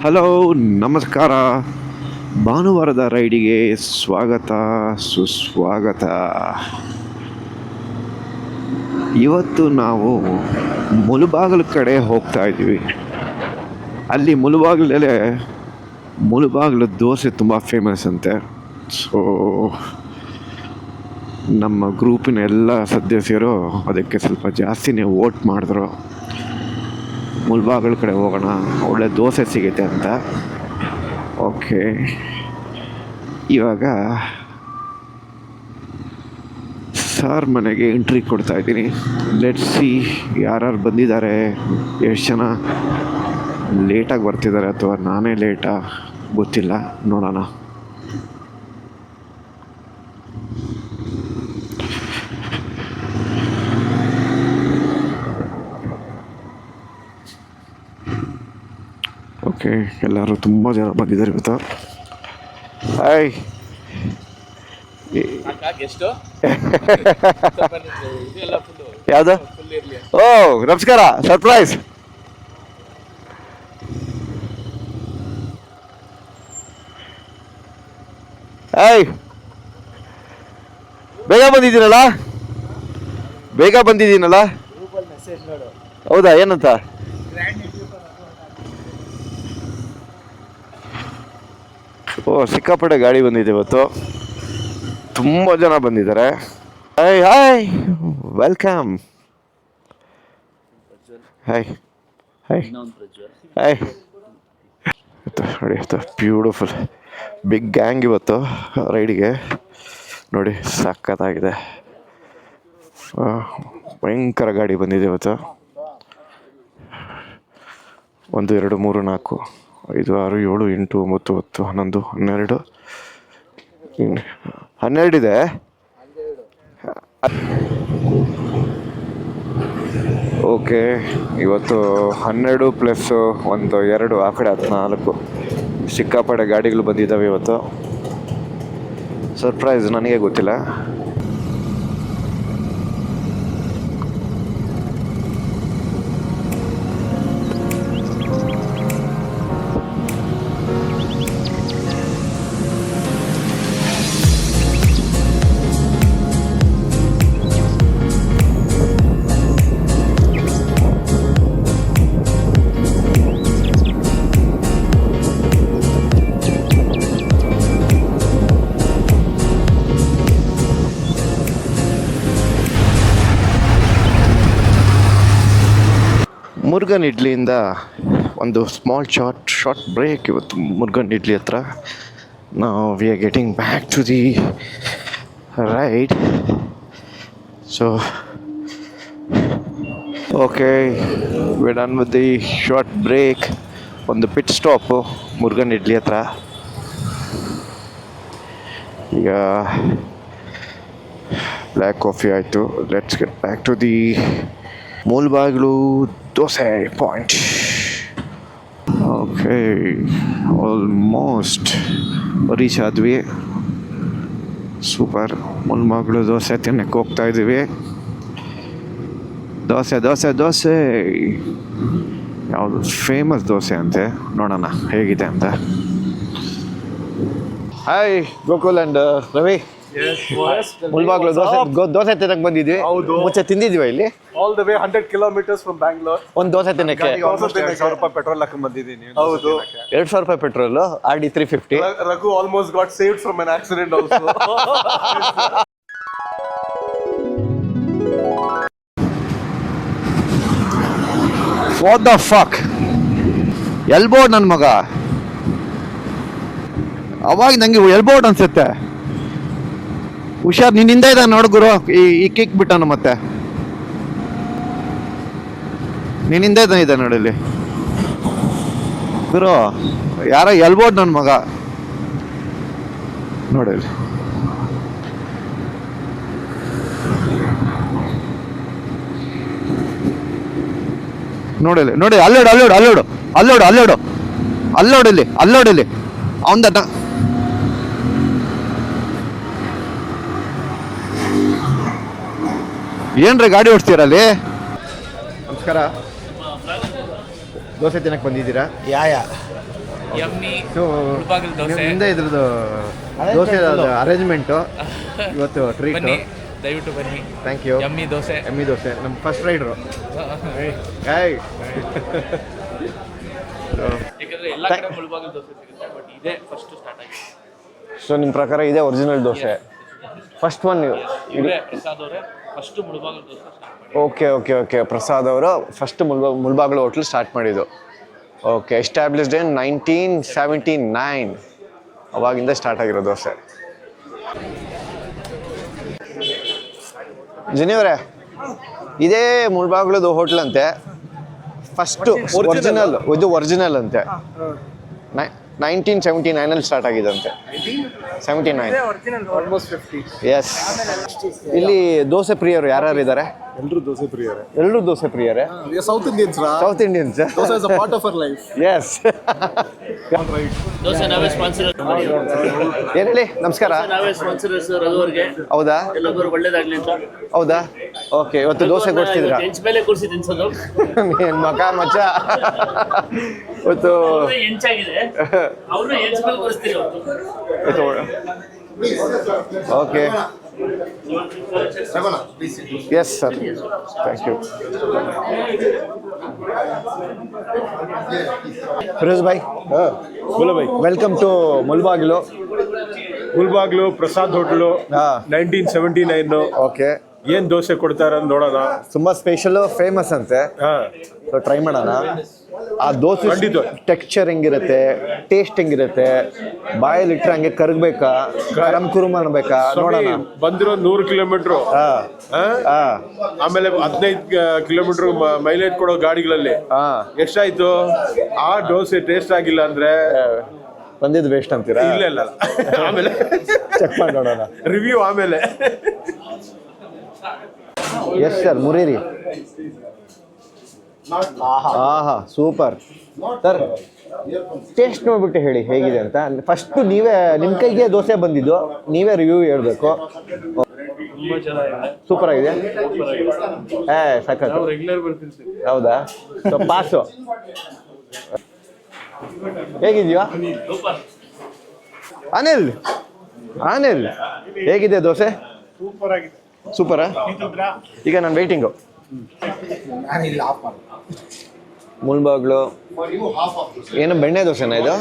Hello, ನಮಸ್ಕಾರ. ಭಾನುವಾರದ ರೈಡಿಗೆ ಸ್ವಾಗತ ಸುಸ್ವಾಗತ. ಇವತ್ತು ನಾವು ಮುಳುಬಾಗಿಲು ಕಡೆ ಹೋಗ್ತಾ ಇದ್ದೀವಿ. ಅಲ್ಲಿ ಮುಳುಬಾಗಿಲು ದೋಸೆ ತುಂಬ ಫೇಮಸ್ ಅಂತೆ. ಸೊ ನಮ್ಮ ಗ್ರೂಪಿನ ಎಲ್ಲ ಸದಸ್ಯರು ಅದಕ್ಕೆ ಸ್ವಲ್ಪ ಜಾಸ್ತಿನೇ ವೋಟ್ ಮಾಡಿದ್ರು. ಮುಳುಬಾಗಿಲು ಕಡೆ ಹೋಗೋಣ, ಒಳ್ಳೆ ದೋಸೆ ಸಿಗುತ್ತೆ ಅಂತ. ಓಕೆ, ಇವಾಗ ಸಾರ್ ಮನೆಗೆ ಎಂಟ್ರಿ ಕೊಡ್ತಾ ಇದ್ದೀನಿ. ಲೆಟ್ಸ್ ಸಿ ಯಾರು ಬಂದಿದ್ದಾರೆ, ಎಷ್ಟು ಜನ ಲೇಟಾಗಿ ಬರ್ತಿದ್ದಾರೆ ಅಥವಾ ನಾನೇ ಲೇಟಾ ಗೊತ್ತಿಲ್ಲ, ನೋಡೋಣ. ಓಕೆ, ಎಲ್ಲರೂ ತುಂಬ ಜನ ಬಂದಿದ್ದಾರೆ ಇವತ್ತು. ಹಾಯ್. ಯಾವುದು? ಓ, ನಮಸ್ಕಾರ. ಸರ್ಪ್ರೈಸ್. ಹಾಯ್, ಬೇಗ ಬಂದಿದ್ದೀನಲ್ಲ. ಹೌದಾ, ಏನಂತ? ಸಿಕ್ಕಾಪಟ್ಟೆ ಗಾಡಿ ಬಂದಿದೆ ಇವತ್ತು, ತುಂಬ ಜನ ಬಂದಿದ್ದಾರೆ. Hi hi, welcome. Hi hi hi. ನೋಡಿ, ಬ್ಯೂಟಿಫುಲ್ ಬಿಗ್ ಗ್ಯಾಂಗ್ ಇವತ್ತು ರೈಡಿಗೆ. ನೋಡಿ, ಸಖತ್ತಾಗಿದೆ. ಭಯಂಕರ ಗಾಡಿ ಬಂದಿದೆ ಇವತ್ತು. 1 2 3 4 5 6 7 8 9 10 11 12 12 ಇದೆ. ಓಕೆ, ಇವತ್ತು 12 ಪ್ಲಸ್ 1 2 ಆ ಕಡೆ 14 ಸಿಕ್ಕಾಪಟ್ಟೆ ಗಾಡಿಗಳು ಬಂದಿದ್ದಾವೆ ಇವತ್ತು. ಸರ್ಪ್ರೈಸ್, ನನಗೆ ಗೊತ್ತಿಲ್ಲ. ಮುರುಗನ್ ಇಡ್ಲಿಯಿಂದ ಒಂದು ಸ್ಮಾಲ್ ಶಾರ್ಟ್ ಬ್ರೇಕ್ ಇವತ್ತು ಮುರುಗನ್ ಇಡ್ಲಿ ಹತ್ರ. ನಾವು we are getting back to the ride. So okay, we done with the short break. ಒಂದು ಪಿಟ್ ಸ್ಟಾಪು ಮುರುಗನ್ ಇಡ್ಲಿ ಹತ್ರ. ಈಗ ಬ್ಲ್ಯಾಕ್ ಕಾಫಿ ಆಯಿತು. Let's get back to the Mulbagal dosa point. Okay, almost reach ಆದ್ವಿ. Super. Mulbagal dosa ತಿನ್ನಕ್ಕೆ ಹೋಗ್ತಾ ಇದ್ದೀವಿ. ದೋಸೆ ಯಾವುದು ಫೇಮಸ್ ದೋಸೆ ಅಂತೆ, ನೋಡೋಣ ಹೇಗಿದೆ ಅಂತ. Hi Gokul and Ravi. ಮುಳುಬಾಗಿಲು ದೋಸೆ ತಿನ್ನಕ್ಕೆ ಬಂದಿದ್ವಿ. ಮುಂಚೆ ತಿಂದಿದ್ವಿ ಇಲ್ಲಿ. All the way 100 kilometers from Bangalore. ಒಂದು ದೋಸೆ ತಿನ್ನಕ್ಕೆ 2,000 ರೂಪಾಯಿ ಪೆಟ್ರೋಲ್ ಹಾಕೊಂಡು ಬಂದಿದ್ದೀನಿ. ಹೌದು, 2,000 ರೂಪಾಯಿ petrol. RD 350. Raghu almost got saved from an accident also. What the fuck? ಎಲ್ಬೋರ್ಡ್ ನನ್ನ ಮಗ. ಅವಾಗ ನಂಗೆ ಎಲ್ಬೋರ್ಡ್ ಅನ್ಸುತ್ತೆ. ಹುಷಾರ್, ನಿನ್ನಿಂದ ಇದ್ದಾನೆ ನೋಡು ಗುರು. ಈ ಕಿಕ್ ಬಿಟ್ಟನು ಮತ್ತೆ. ನಿನ್ನಿಂದ ಇದೆ ನೋಡಲ್ಲಿ ಗುರು. ಯಾರ ಎಲ್ಬೋರ್ಡ್ ನನ್ನ ಮಗ ನೋಡಲ್ಲಿ. ನೋಡಿ ಅಲ್ಲೋಡಲ್ಲಿ ಅವನ ಏನ್ರಿ ಗಾಡಿ ಓಡಿಸ್ತೀರಲ್ಲಿ? ನಮಸ್ಕಾರ. ದೋಸೆ ತಿನ್ನಕ್ಕೆ ಬಂದಿದ್ದೀರಾ? Yeah yummy so Mulbagal dosa. ಹಿಂದೆ ಇದ್ರದ್ದು ದೋಸೆ ಅರೇಂಜ್ಮೆಂಟು ಇವತ್ತು ಟ್ರೀಟ್. ಬನ್ನಿ, ದಯವಿಟ್ಟು ಬನ್ನಿ. Thank you. Yummy dosa. Yummy dosa ನಮ್ಮ ಫಸ್ಟ್ ರೈಡ್ರು. ಯಾಕಂದ್ರೆ ಎಲ್ಲ ಕಡೆ ಮುಳ್ಬಾಗಿಲು ದೋಸೆ ಸಿಗುತ್ತೆ, ಬಟ್ ಇದೇ ಫಸ್ಟ್ ಸ್ಟಾರ್ಟ್ ಆಗಿದೆ. ಸೊ ನಿಮ್ಮ ಪ್ರಕಾರ ಇದೇ ಒರಿಜಿನಲ್ ದೋಸೆ ಫಸ್ಟ್ ಒನ್? ಇವರೇ ಪ್ರಸಾದ್ ಅವರೇ ಫಸ್ಟ್ ಮುಳ್ಬಾಗಿಲು ದೋಸೆ ಸ್ಟಾರ್ಟ್ ಮಾಡಿ. ಓಕೆ ಪ್ರಸಾದ್ ಅವರು ಫಸ್ಟ್ ಮುಳ್ಬಾಗಿಲು ಹೋಟ್ಲ್ ಸ್ಟಾರ್ಟ್ ಮಾಡಿದ್ದು. Okay, established in 1979. ಅವಾಗಿಂದ ಸ್ಟಾರ್ಟ್ ಆಗಿರೋ ದೋಸೆ. ಜನಿಯವರೇ, ಇದೇ ಮುಳ್ಬಾಗಿಲದು ಹೋಟ್ಲ್ ಅಂತೆ ಫಸ್ಟು ಒರಿಜಿನಲ್. ಇದು ಒರಿಜಿನಲ್ ಅಂತೆ. 1979 ಸ್ಟಾರ್ಟ್ ಆಗಿದಂತೆ. 79. ಆಲ್ಮೋಸ್ಟ್ 50. ಎಸ್. ಇಲ್ಲಿ ದೋಸೆ ಪ್ರಿಯರು ಯಾರ್ಯಾರು ಇದ್ದಾರೆ? ಎಲ್ಲರೂ ದೋಸೆ ಪ್ರಿಯರೇ. ಎಲ್ಲರೂ ದೋಸೆ ಪ್ರಿಯರೇ. South Indians south Indians. Dosa is a part of our life. Yes. Dosa ನಾವೇ ಸ್ಪಾನ್ಸರ್. ಏನ್ ಹೇಳಿ? ನಮಸ್ಕಾರ. ನಾವೇ ಸ್ಪಾನ್ಸರ್ಸ್ ರಘುವರ್ಗೆ. ಹೌದಾ? ಎಲ್ಲರೂ ಒಳ್ಳೇದಾಗ್ಲಿ ಅಂತ. ಹೌದಾ? ಓಕೆ, ಇವತ್ತು ದೋಸೆ ಕೊಡ್ತಿದ್ರಾ? ಹೆಂಚ್ ಮೇಲೆ ಕೂರಿಸಿ ತಿನ್ಸೋದು. ಏನ್ ಮಕ ಮಚ್ಚ ಇವತ್ತು ಹೆಂಚಾಗಿದೆ, ಅವ್ರನ್ನ ಹೆಂಚ್ ಮೇಲೆ ಕೂರಿಸ್ತೀರಿ ಇವತ್ತು. Okay. Yes sir, thank you. Feroz bhai, बोलो भाई. Welcome to Mulbagal. Mulbagal Prasad hotel. 1979. Okay, ಏನ್ ದೋಸೆ ಕೊಡ್ತಾರೆ ಅಂತ ನೋಡೋಣ. ತುಂಬಾ ಸ್ಪೆಷಲ್, ಫೇಮಸ್ ಅಂತೆ. ಸೊ ಟ್ರೈ ಮಾಡೋಣ. ಆ ದೋಸೆ ಖಂಡಿತ. ಟೆಕ್ಸ್ಚರ್ ಹೆಂಗಿರುತ್ತೆ, ಟೇಸ್ಟ್ ಹೆಂಗಿರುತ್ತೆ, ಬಾಯಲ್ಲಿ ಇಟ್ಟರೆ ಹಂಗೆ ಕರಗಬೇಕಾ, ಕರಂ ಕುರುಮ್ ಅನ್ಬೇಕಾ ನೋಡೋಣ. ಬಂದಿರೋ 100 ಕಿಲೋಮೀಟರ್, ಆಮೇಲೆ 15 ಕಿಲೋಮೀಟರ್ ಮೈಲೇಜ್ ಕೊಡೋ ಗಾಡಿಗಳಲ್ಲಿ ಎಷ್ಟಾಯ್ತು? ಆ ದೋಸೆ ಟೇಸ್ಟ್ ಆಗಿಲ್ಲ ಅಂದ್ರೆ ಬಂದಿದ್ದು ವೇಸ್ಟ್ ಅಂತೀರಾ? ಇಲ್ಲ ಆಮೇಲೆ ಚೆಕ್ ಮಾಡಿ ನೋಡೋಣ. ರಿವ್ಯೂ ಆಮೇಲೆ. ಎಸ್ ಸರ್, ಮುರೀರಿ. ಆಹಾ, ಸೂಪರ್ ಸರ್. ಟೇಸ್ಟ್ ನೋಡ್ಬಿಟ್ಟು ಹೇಳಿ ಹೇಗಿದೆ ಅಂತ. ಫಸ್ಟ್ ನೀವೇ ನಿಮ್ಮ ಕೈಗೆ ದೋಸೆ ಬಂದಿದ್ದು, ನೀವೇ ರಿವ್ಯೂ ಹೇಳ್ಬೇಕು. ಸೂಪರ್ ಆಗಿದೆ. ಸಖತ್. ಹೌದಾ? ಸೊ ಪಾಸು ಹೇಗಿದ್ಯಾ? ಅನಿಲ್ ಹೇಗಿದೆ ದೋಸೆ? ಸೂಪರಾ? ಈಗ ನಾನು ವೆಯ್ಟಿಂಗು. ಮುಳ್ಬಾಗ್ಲು ಏನು ಬೆಣ್ಣೆ ದೋಸೆನಾ ಇದು?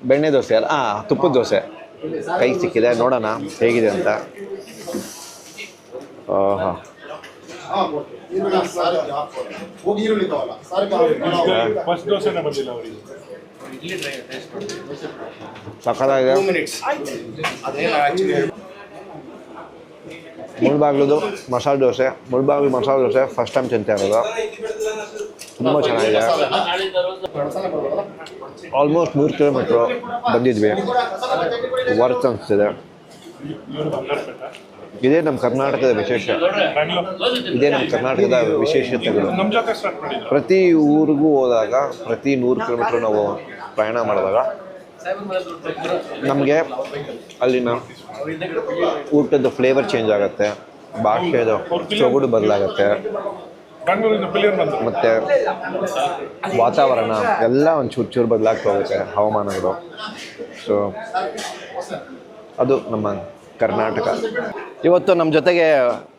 ಬೆಣ್ಣೆ ದೋಸೆ ಅಲ್ಲ, ತುಪ್ಪದ ದೋಸೆ ಕೈ ಸಿಕ್ಕಿದೆ. ನೋಡೋಣ ಹೇಗಿದೆ ಅಂತ. ಓಹೋ, ಸಕ್ಕತ್ತಾಗಿದೆ. ಮುಳ್ಬಾಗ್ಲದು ಮಸಾಲೆ ದೋಸೆ, ಮುಳ್ಬಾಗ್ಲು ಮಸಾಲೆ ದೋಸೆ ಫಸ್ಟ್ ಟೈಮ್ ತಿಂತಾ ಇರೋದು. ತುಂಬ ಚೆನ್ನಾಗಿದೆ. ಆಲ್ಮೋಸ್ಟ್ 100 ಕಿಲೋಮೀಟ್ರು ಬಂದಿದ್ವಿ. ವರ್ತ್ ಅನಿಸ್ತಿದೆ. ಇದೇ ನಮ್ಮ ಕರ್ನಾಟಕದ ವಿಶೇಷ. ಇದೇ ನಮ್ಮ ಕರ್ನಾಟಕದ ವಿಶೇಷತೆಗಳು. ಪ್ರತಿ ಊರಿಗೂ ಹೋದಾಗ, ಪ್ರತಿ 100 ಕಿಲೋಮೀಟ್ರ್ ನಾವು ಪ್ರಯಾಣ ಮಾಡಿದಾಗ ನಮಗೆ ಅಲ್ಲಿನ ಊಟದ ಫ್ಲೇವರ್ ಚೇಂಜ್ ಆಗುತ್ತೆ, ಭಾಷೆದು ಸೊಗಡು ಬದಲಾಗುತ್ತೆ, ಮತ್ತು ವಾತಾವರಣ ಎಲ್ಲ ಒಂದು ಚೂರು ಬದಲಾಗ್ತಾ ಹೋಗುತ್ತೆ, ಹವಾಮಾನಗಳು. ಸೊ ಅದು ನಮ್ಮ ಕರ್ನಾಟಕ. ಇವತ್ತು ನಮ್ಮ ಜೊತೆಗೆ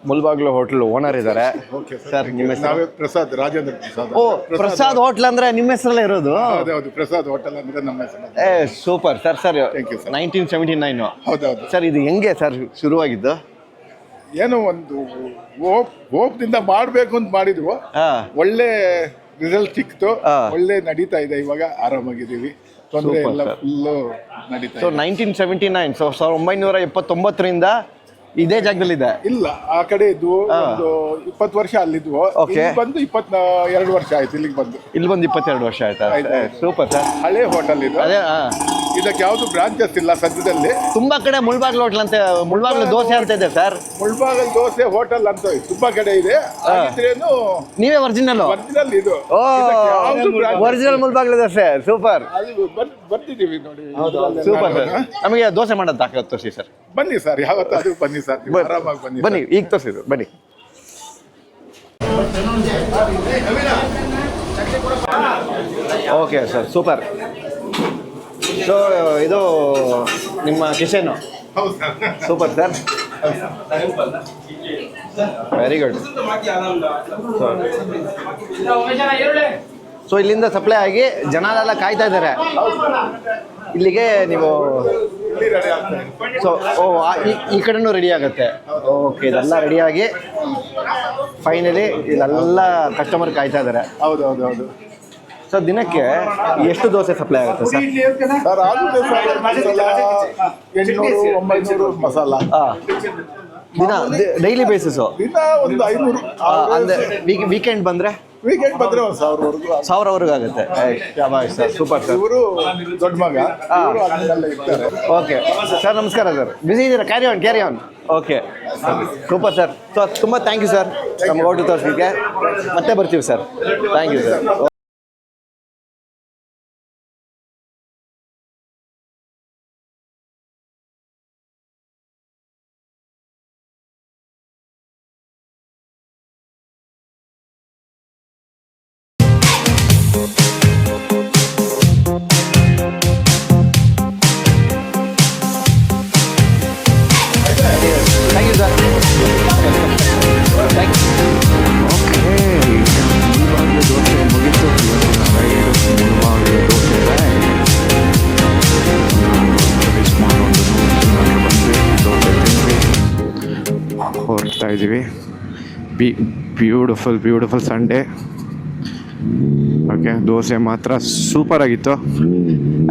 ಮುಳ್ಬಾಗ್ಲು ಹೋಟ್ಲ್ ಓನರ್ ಇದ್ದಾರೆ. ಸರ್, ನಿಮ್ಮ ಹೆಸರು? ಪ್ರಸಾದ್, ರಾಜೇಂದ್ರ ಪ್ರಸಾದ್. ಓ, ಪ್ರಸಾದ್ ಹೋಟ್ಲ್ ಅಂದ್ರೆ ನಿಮ್ಮ ಹೆಸರಲ್ಲೇ ಇರೋದು? ಹೌದು, ಪ್ರಸಾದ್ ಹೋಟೆಲ್ ಅಂದ್ರೆ ನಮ್ಮ ಹೆಸರು. Super sir. Sir, thank you sir. 1979. ಹೌದೌದು ಸರ್, ಇದು ಹೆಂಗೆ ಸರ್ ಶುರುವಾಗಿದ್ದು? ಏನೋ ಒಂದು ಹೋಪ್ದಿಂದ ಮಾಡಬೇಕು ಅಂತ ಮಾಡಿದ್ವು. ಒಳ್ಳೆ ರಿಸಲ್ಟ್ ಸಿಕ್ತು. ಒಳ್ಳೆ ನಡೀತಾ ಇದೆ. ಇವಾಗ ಆರಾಮಾಗಿದ್ದೀವಿ. ತೊಂದರೆ ಎಲ್ಲ ಫುಲ್ಲು ನಡೀತಾ ಸೊ ಇದೆ. 1979, ಸೊ 1979ರಿಂದ ಇದೇ ಜಾಗದಲ್ಲಿದೆ? ಇಲ್ಲ, ಆ ಕಡೆ ಇದ್ವು. ಒಂದು 20 ವರ್ಷ ಅಲ್ಲಿದ್ವು. Okay. ಇಲ್ಲಿ ಬಂದು 22 ವರ್ಷ ಆಯ್ತು ಇಲ್ಲಿಗೆ ಬಂದು. ಇಲ್ಲಿ ಬಂದು 22 ವರ್ಷ ಆಯ್ತಾ? ಆಯ್ತು. Super sir. ಹಳೆ ಹೋಟೆಲ್ ಇದು. ಅದೇ ಇದಕ್ಕೆ ಯಾವುದು ಬ್ರಾಂಚಸ್ ಇಲ್ಲ ಸದ್ಯದಲ್ಲಿ. ತುಂಬಾ ಕಡೆ ಮುಳ್ಬಾಗ್ಲು ಹೋಟ್ಲ್ ಅಂತ, ಮುಳ್ಬಾಗ್ಲು ದೋಸೆ ಅಂತ ಇದೆ ಸರ್. ಮುಳ್ಬಾಗಲ್ ದೋಸೆ ಹೋಟೆಲ್ ಅಂತ ತುಂಬಾ ಕಡೆ ಇದೆ. ಆಗಿದ್ರೇನು ನೀವೇ ಒರಿಜಿನಲ್? ಒರಿಜಿನಲ್ ಇದು. ಓ, ಇದಕ್ಕೆ ಯಾವ್ದು branch original Mulbagal dosa. Super, ಅದು ಬರ್ತಿದ್ದೀವಿ ನೋಡಿ. Super sir. ನಮಗೆ ದೋಸೆ ಮಾಡೋದು ತಾಕತ್ತು ತೋರಿಸಿ ಸರ್. ಬನ್ನಿ ಸರ್, ಯಾವತ್ತಾದ್ರೂ ಬನ್ನಿ ಸರ್, ನೀವು ಆರಾಮಾಗಿ ಬನ್ನಿ. ಬನ್ನಿ, ಈಗ ತೋರಿಸಿದ್ರು ಬನ್ನಿ. Okay sir, super. ಸೊ ಇದು ನಿಮ್ಮ kitchen. Super sir, very good. So ಇಲ್ಲಿಂದ ಸಪ್ಲೈ ಆಗಿ ಜನರೆಲ್ಲ ಕಾಯ್ತಾ ಇದ್ದಾರೆ ಇಲ್ಲಿಗೆ. ನೀವು ಸೊ ಈ ಕಡೆನೂ ರೆಡಿ ಆಗುತ್ತೆ. ಓಕೆ, ಇದೆಲ್ಲ ರೆಡಿಯಾಗಿ ಫೈನಲಿ ಇಲ್ಲೆಲ್ಲ ಕಸ್ಟಮರ್ ಕಾಯ್ತಾ ಇದ್ದಾರೆ. ಹೌದು. ಸೊ ದಿನಕ್ಕೆ ಎಷ್ಟು ದೋಸೆ ಸಪ್ಲೈ ಆಗುತ್ತೆ ಸರ್? ಸರ್ ಆಗುತ್ತೆ ಸರ್, ಮಸಾಲ 800-900 ಮಸಾಲ. ದಿನ ಡೈಲಿ ಬೇಸಿಸು? ದಿನ ಒಂದು 500. ಅಂದರೆ ವೀಕೆಂಡ್ ಬಂದರೆ? ವೀಕೆಂಡ್ ಬಂದರೆ 1000ವರೆಗೂ. 1000ವರೆಗೂ ಆಗುತ್ತೆ. ಶಾಬಾಷ್ ಸರ್, ಸೂಪರ್ ಸರ್. ಇವರು ದೊಡ್ಡ ಮಗ, ಇವರು ಅಲ್ಲೆಲ್ಲ ಇರ್ತಾರೆ. ಓಕೆ ಸರ್, ನಮಸ್ಕಾರ ಸರ್. ಬಿಸಿ ಇದ್ದೀರಾ? Carry on. Okay, super sir. So ತುಂಬ ಥ್ಯಾಂಕ್ ಯು ಸರ್ ನಮ್ಗೆ ಔಟ್ ತೋರಿಸ್ಲಿಕ್ಕೆ. ಮತ್ತೆ ಬರ್ತೀವಿ sir. Thank you sir. Thank you sir. Okay, ಇವಾಗಲೇ ದೋಸೆ ಮುಗಿತು. ಮುಳುಬಾಗಿಲು ದೋಸೆ ಒಂದು ಬಂದ್ವಿ, ದೋಸೆ ತಿಂದ್ವಿ, ಹೊರಡ್ತಾ ಇದ್ದೀವಿ. Beautiful Sunday. ಓಕೆ, ದೋಸೆ ಮಾತ್ರ ಸೂಪರ್ ಆಗಿತ್ತು.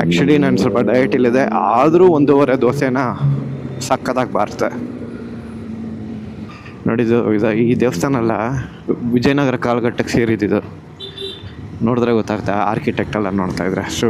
ಆ್ಯಕ್ಚುಲಿ ನಾನು ಸ್ವಲ್ಪ ಡಯಟ್ ಇಲ್ಲಿದೆ, ಆದರೂ 1.5 ದೋಸೆನ ಸಕ್ಕತ್ತಾಗಿ ಬಾರ್ತೆ. ನೋಡಿದ್ದು ಈ ದೇವಸ್ಥಾನ ಅಲ್ಲ, ವಿಜಯನಗರ ಕಾಲಘಟ್ಟಕ್ಕೆ ಸೇರಿದ್ದು. ನೋಡಿದ್ರೆ ಗೊತ್ತಾಗ್ತಾ, ಆರ್ಕಿಟೆಕ್ಟ್ ಎಲ್ಲ ನೋಡ್ತಾ ಇದ್ರೆ. ಸೊ